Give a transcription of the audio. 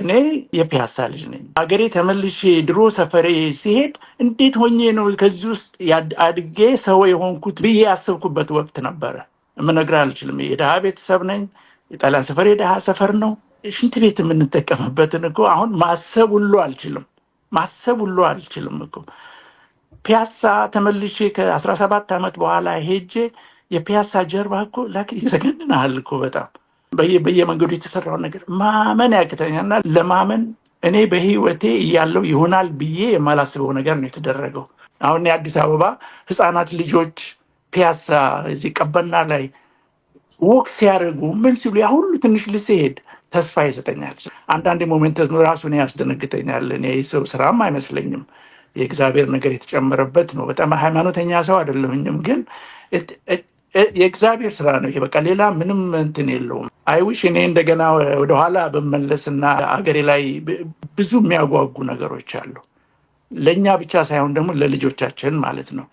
እኔ የፒያሳ ልጅ ነኝ። ሀገሬ ተመልሼ ድሮ ሰፈሬ ሲሄድ እንዴት ሆኜ ነው ከዚህ ውስጥ አድጌ ሰው የሆንኩት ብዬ ያሰብኩበት ወቅት ነበረ። የምነግርህ አልችልም። የድሃ ቤተሰብ ነኝ። የጣሊያን ሰፈር የድሃ ሰፈር ነው። ሽንት ቤት የምንጠቀምበትን እኮ አሁን ማሰብ ሁሉ አልችልም እኮ። ፒያሳ ተመልሼ ከ17 ዓመት በኋላ ሄጄ የፒያሳ ጀርባ እኮ ይዘገንናል እኮ በጣም በየመንገዱ የተሰራውን ነገር ማመን ያቅተኛልና ለማመን እኔ በህይወቴ እያለው ይሆናል ብዬ የማላስበው ነገር ነው የተደረገው። አሁን የአዲስ አበባ ህፃናት ልጆች ፒያሳ እዚህ ቀበና ላይ ወክ ሲያደርጉ ምን ሲሉ ያ ሁሉ ትንሽ ልስሄድ ተስፋ ይሰጠኛል። አንዳንድ ሞሜንት ራሱን ያስደነግጠኛል። እኔ ሰው ስራም አይመስለኝም፣ የእግዚአብሔር ነገር የተጨመረበት ነው። በጣም ሃይማኖተኛ ሰው አይደለሁኝም፣ ግን የእግዚአብሔር ስራ ነው ይሄ። በቃ ሌላ ምንም እንትን የለውም። አይዊሽ እኔ እንደገና ወደኋላ በመለስና አገሬ ላይ ብዙ የሚያጓጉ ነገሮች አሉ። ለእኛ ብቻ ሳይሆን ደግሞ ለልጆቻችን ማለት ነው።